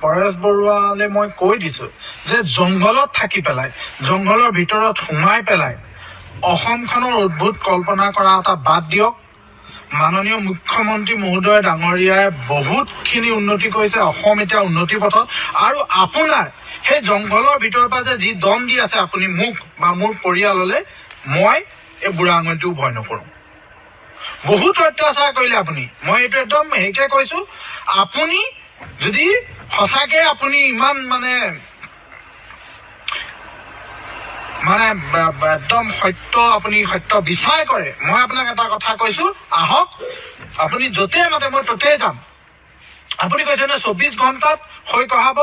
পৰেশ বৰুৱালে মই কৈ দিছো যে জংঘলত থাকি পেলাই জংঘলৰ ভিতৰত সোমাই পেলাই অসমখনৰ উদ্ভুত কল্পনা কৰা এটা বাদ দিয়ক। মাননীয় মুখ্যমন্ত্ৰী মহোদয় ডাঙৰীয়াই বহুতখিনি উন্নতি কৰিছে, অসম এতিয়া উন্নতি পথত। আৰু আপোনাৰ সেই জংঘলৰ ভিতৰৰ পৰা যে যি দম দি আছে আপুনি মোক বা মোৰ পৰিয়াললৈ, মই এই বুঢ়া আঙুলিটো ভয় নকৰোঁ। বহুত অত্যাচাৰ কৰিলে আপুনি, মই এইটো একদম হেৰিকে কৈছো। আপুনি যদি সঁচাকে আপুনি ইমান মানে একদম আপুনি সত্য বিচাৰ কৰে, মই আপোনাক এটা কথা কৈছো, আহক আপুনি য'তে মাতে মই ত'তেই যাম। আপুনি কৈছে নে 24 ঘণ্টাত হৈ কঢ়াব,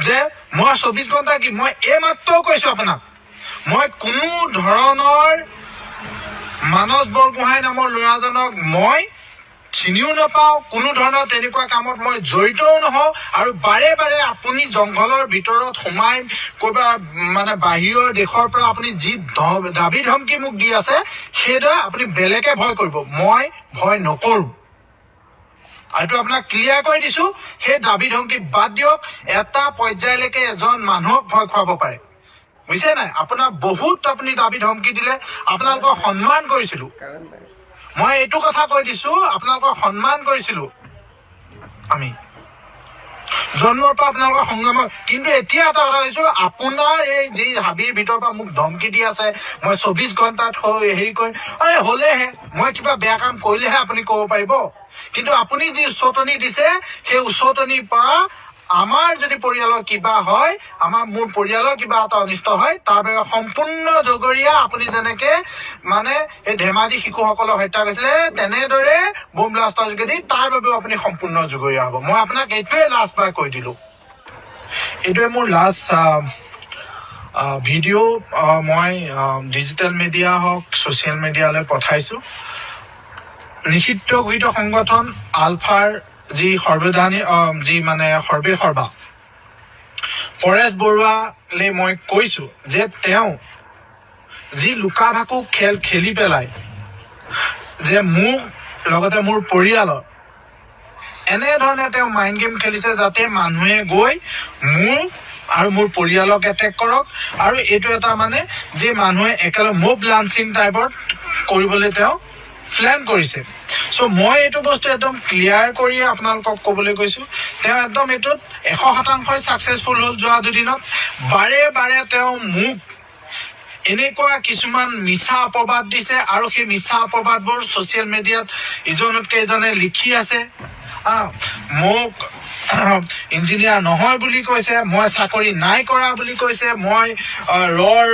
যে মই 24 ঘণ্টা কি, মই এইমাত্ৰ কৈছো আপোনাক, মই কোনো ধৰণৰ মানস বৰগোহাঁই নামৰ ল'ৰাজনক মই চিনিও নাপাওঁ, কোনো ধৰণৰ তেনেকুৱা কামত মই জড়িতও নহওঁ। আৰু বাৰে বাৰে আপুনি জংঘলৰ ভিতৰত সোমাই ক'ৰবাত মানে বাহিৰৰ দেশৰ পৰা আপুনি যি দাবী ধমকি মোক দি আছে, সেইদৰে আপুনি বেলেগে ভয় কৰিব, মই ভয় নকৰোঁ। এইটো আপোনাক ক্লিয়াৰ কৰি দিছো। সেই দাবী ধমকি বাদ দিয়ক। এটা পৰ্যায়লৈকে এজন মানুহক ভয় খুৱাব পাৰে, বুজিছে নাই? আপোনাক বহুত আপুনি দাবী ধমকি দিলে, আপোনালোকক সন্মান কৰিছিলো। মই এইটো কথা কৈ দিছো, আপোনালোকক সন্মান কৰিছিলো আমি জন্মৰ পৰা আপোনালোকৰ সংগ্ৰাম। কিন্তু এতিয়া এটা কথা কৈছো, আপোনাৰ এই যি হাবিৰ ভিতৰৰ পৰা মোক ধমকি দি আছে, মই 24 ঘণ্টাত হেৰি কৰিম, আৰে হলেহে মই কিবা বেয়া কাম কৰিলেহে আপুনি ক'ব পাৰিব। কিন্তু আপুনি যি উচতনি দিছে, সেই উচতনিৰ পৰা আমাৰ যদি পৰিয়ালৰ কিবা হয়, মোৰ পৰিয়ালৰ কিবা এটা অনিষ্ট হয়, তাৰ বাবে সম্পূৰ্ণ জগৰীয়া। আপুনি যেনেকে মানে এই ধেমাজি শিশুসকলক হত্যা কৰিছিলে, তেনেদৰে বোম ব্লাষ্টৰ যোগেদি তাৰ বাবেও আপুনি সম্পূৰ্ণ জগৰীয়া হ'ব। মই আপোনাক এইটোৱে লাষ্ট বাৰ কৈ দিলো। এইটোৱে মোৰ লাষ্ট ভিডিঅ' মই ডিজিটেল মিডিয়া হওক ছ'চিয়েল মিডিয়ালৈ পঠাইছো। নিষিদ্ধ ঘোষিত সংগঠন আলফাৰ যি সৰ্বেসৰ্বা পৰেশ বৰুৱালে মই কৈছো যে তেওঁ যি লুকা ভাকু খেল খেলি পেলাই, যে মোক লগতে মোৰ পৰিয়ালৰ এনেধৰণে তেওঁ মাইণ্ড গেম খেলিছে, যাতে মানুহে গৈ মোৰ আৰু মোৰ পৰিয়ালক এটেক কৰক। আৰু এইটো এটা মানে যে মানুহে একেলগে মব লাঞ্চিং টাইপত কৰিবলৈ তেওঁ প্লেন কৰিছে। চ' মই এইটো বস্তু একদম ক্লিয়াৰ কৰি আপোনালোকক ক'বলৈ কৈছো, তেওঁ একদম এইটোত 100% ছাকচেছফুল হ'ল। যোৱা দুদিনত বাৰে বাৰে তেওঁ মোক এনেকুৱা কিছুমান মিছা অপবাদ দিছে, আৰু সেই মিছা অপবাদবোৰ ছ'চিয়েল মিডিয়াত ইজনতকৈ এজনে লিখি আছে। মোক ইঞ্জিনিয়াৰ নহয় বুলি কৈছে, মই চাকৰি নাই কৰা বুলি কৈছে, মই ৰৰ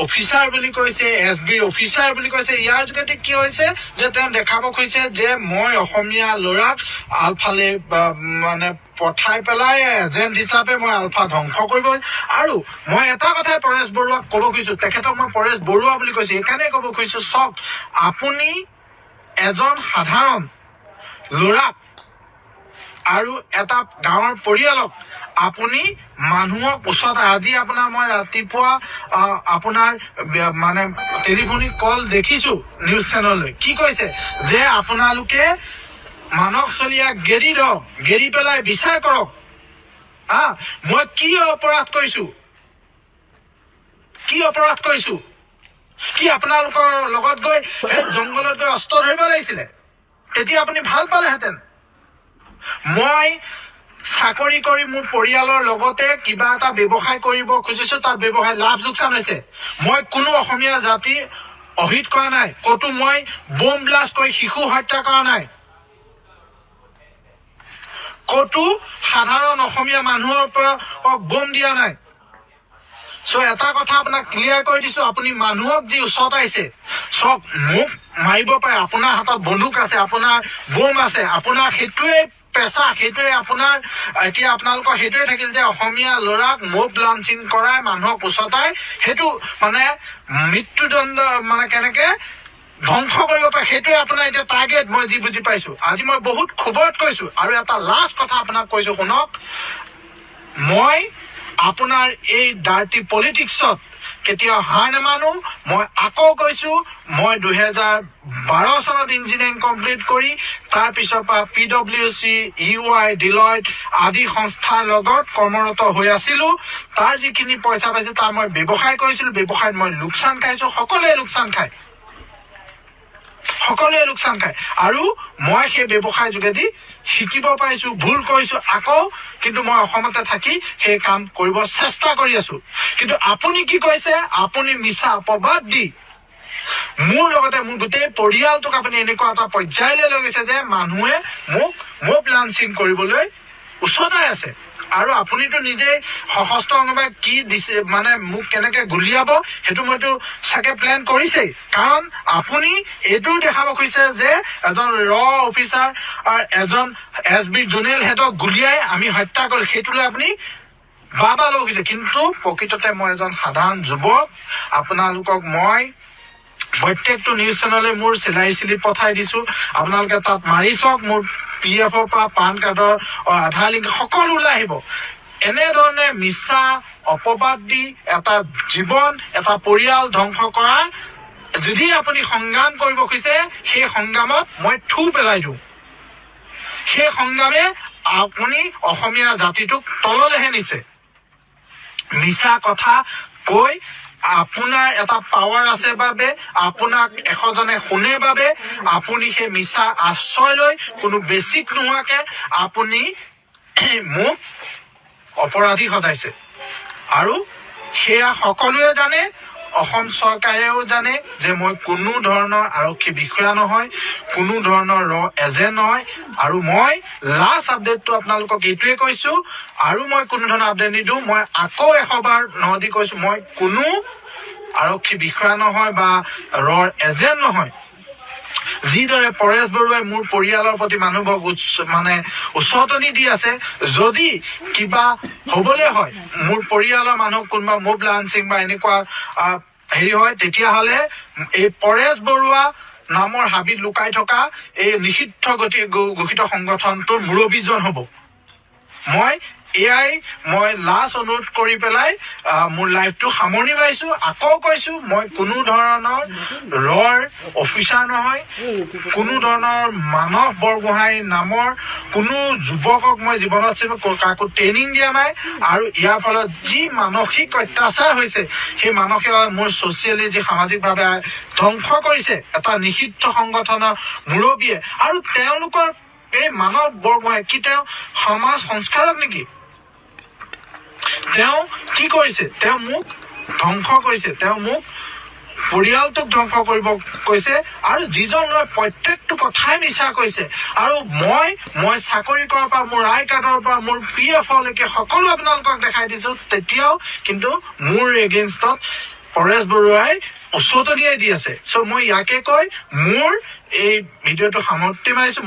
অফিচাৰ বুলি কৈছে, SBৰ অফিচাৰ বুলি কৈছে। ইয়াৰ যোগেদি কি হৈছে যে তেওঁ দেখাব খুজিছে যে মই অসমীয়া ল'ৰাক আলফালে মানে পঠাই পেলাই এজেণ্ট হিচাপে মই আলফা ধ্বংস কৰিব। আৰু মই এটা কথাই পৰেশ বৰুৱাক ক'ব খুজিছো, তেখেতক মই পৰেশ বৰুৱা বুলি কৈছো, সেইকাৰণে ক'ব খুজিছো, চাওক আপুনি এজন সাধাৰণ ল'ৰাক আৰু এটা গাঁৱৰ পৰিয়ালক আপুনি মানুহক ওচৰত, আজি আপোনাৰ মই ৰাতিপুৱা আপোনাৰ মানে টেলিফোনিক কল দেখিছো নিউজ চেনেললৈ, কি কৈছে যে আপোনালোকে মানস চলিয়াক গেৰি পেলাই বিচাৰ কৰক। মই কি অপৰাধ কৰিছো, কি আপোনালোকৰ লগত গৈ জংঘলত গৈ অস্ত্ৰ ধৰিব লাগিছিলে, তেতিয়া আপুনি ভাল পালেহেঁতেন। মই চাকৰি কৰি মোৰ পৰিয়ালৰ লগতে কিবা এটা ব্যৱসায় কৰিব খুজিছো, তাত ব্যৱসায় লাভ লোকচান হৈছে। মই কোনো অসমীয়া জাতি অহিত কৰা নাই, ক'তো মই বোম ব্লাষ্ট কৰি শিশু হত্যা কৰা নাই, ক'তো সাধাৰণ অসমীয়া মানুহৰ পৰা বোম দিয়া নাই। চ' এটা কথা আপোনাক ক্লিয়াৰ কৰি দিছো, আপুনি মানুহক যি ওচৰত আহিছে, চব মোক মাৰিব পাৰে, আপোনাৰ হাতত বন্দুক আছে, আপোনাৰ বোম আছে, আপোনাৰ সেইটোৱে পেচা, সেইটোৱে আপোনাৰ এতিয়া আপোনালোকৰ সেইটোৱে থাকিল যে অসমীয়া ল'ৰাক মব লাঞ্চিং কৰাই মানুহক উচতাই, সেইটো মানে মৃত্যুদণ্ড মানে কেনেকে ধ্বংস কৰিব পাৰে, সেইটোৱে আপোনাৰ এতিয়া টাৰ্গেট। মই যি বুজি পাইছো, আজি মই বহুত ক্ষোভত কৈছো। আৰু এটা লাষ্ট কথা আপোনাক কৈছো, শুনক, মই আপোনাৰ এই ডাৰ্টি পলিটিক্সত কেতিয়াও হাৰ নামানো মই আকৌ কৈছো মই 2012 চনত ইঞ্জিনিয়াৰিং কমপ্লিট কৰি তাৰ পিছৰ পৰা PwC EY ডিলয়ট আদি সংস্থাৰ লগত কৰ্মৰত হৈ আছিলো তাৰ যিখিনি পইচা পাইছো তাৰ মই ব্যৱসায় কৰিছিলো ব্যৱসায়ত মই লোকচান খাইছো সকলোৱে লোকচান খায় আৰু মই সেই ব্যৱসায় যোগেদি শিকিব পাৰিছো ভুল কৰিছো আকৌ কিন্তু মই অসমতে থাকি সেই কাম কৰিব চেষ্টা কৰি আছো কিন্তু আপুনি কি কৈছে আপুনি মিছা অপবাদ দি মোৰ লগতে মোৰ গোটেই পৰিয়ালটোক আপুনি এনেকুৱা এটা পৰ্যায়লৈ লৈ গৈছে যে মানুহে মোক লাঞ্চিং কৰিবলৈ উচতাই আছে আৰু আপুনিতো নিজে সশস্ত্ৰ অংগবাই কি দিছে মানে মোক কেনেকে গুলিয়াব হেতু মইতো সাকে প্ল্যান কৰিছে কাৰণ আপুনি এটো দেখাব খুজিছে যে এজন অফিচাৰ আৰু এজন SB জোনেল হেডক গুলিয়াই আমি হত্যা কৰিল হেতুলৈ আপুনি বাবা লগ হৈছে কিন্তু প্ৰকৃততে মই এজন সাধাৰণ যুৱক আপোনালোকক মই প্ৰত্যেকটো নিউজ চেনেলে মোৰ চেলাৰী স্লিপ পঠাই দিছো আপোনালোকে তাত মাৰি চাওক মোৰ PF পৰা পান কাৰ্ডৰ আধাৰ লিংক সকলো ওলাই আহিব এনেধৰণে মিছা অপবাদ দি এটা জীৱন এটা পৰিয়াল ধ্বংস কৰা যদি আপুনি সংগ্ৰাম কৰিব খুজিছে সেই সংগ্ৰামত মই থু পেলাই দিওঁ সেই সংগ্ৰামে আপুনি অসমীয়া জাতিটোক তললৈহে নিছে মিছা কথা কৈ আপোনাৰ এটা পাৱাৰ আছে বাবে আপোনাক এশজনে শুনে বাবে আপুনি সেই মিছা আশ্ৰয় লৈ কোনো বেছিক নোহোৱাকে আপুনি মোক অপৰাধী সজাইছে আৰু সেয়া সকলোৱে জানে অসম চৰকাৰেও জানে যে মই কোনো ধৰণৰ আৰক্ষী বিষয়া নহয় কোনো ধৰণৰ এজেন্ট নহয় আৰু মই লাষ্ট আপডেটটো আপোনালোকক এইটোৱে কৈছো আৰু মই কোনো ধৰণৰ আপডেট নিদো মই আকৌ এশবাৰ নদি কৈছো মই কোনো আৰক্ষী বিষয়া নহয় বা এজেন্ট নহয় যিদৰে পৰেশ বৰুৱাই মোৰ পৰিয়ালৰ প্ৰতি মানুহক মানে উচতনি দি আছে যদি কিবা হবলৈ হয় মোৰ পৰিয়ালৰ মানুহ কোনবা মোব লাঞ্চিং বা এনেকুৱা হেৰি হয় তেতিয়াহলে এই পৰেশ বৰুৱা নামৰ হাবিত লুকাই থকা এই নিষিদ্ধ ঘোষিত সংগঠনটোৰ মুৰব্বীজন হ'ব মই লাষ্ট অনুৰোধ কৰি পেলাই মোৰ লাইফটো সামৰণি মাৰিছো আকৌ কৈছো মই কোনো ধৰণৰ অফিচাৰ নহয় কোনো ধৰণৰ মানৱ বৰগোহাঁই নামৰ কোনো যুৱকক মই জীৱনত কাকো ট্ৰেইনিং দিয়া নাই আৰু ইয়াৰ ফলত যি মানসিক অত্যাচাৰ হৈছে সেই মানসিক মোৰ ছচিয়েলি যি সামাজিকভাৱে ধ্বংস কৰিছে এটা নিষিদ্ধ সংগঠনৰ মুৰব্বীয়ে আৰু তেওঁলোকৰ এই মানৱ বৰগোহাঁই কি তেওঁ সমাজ সংস্কাৰক নেকি তেওঁ কি কৰিছে তেওঁ মোক ধ্বংস কৰিছে তেওঁ মোক পৰিয়ালটোক ধ্বংস কৰিব কৈছে আৰু যিজন লৈ প্ৰত্যেকটো কথাই মিছা কৈছে আৰু মই চাকৰি কৰাৰ পৰা মোৰ আই কাৰ্ডৰ পৰা মোৰ PF লৈকে সকলো আপোনালোকক দেখাই দিছো তেতিয়াও কিন্তু মোৰ এগেইনষ্টত পৰেশ বৰুৱাই উচতনিয়াই দি আছে চ' মই ইয়াকে কৈ মোৰ এই ভিডিঅ'টো সামৰণি মাৰিছো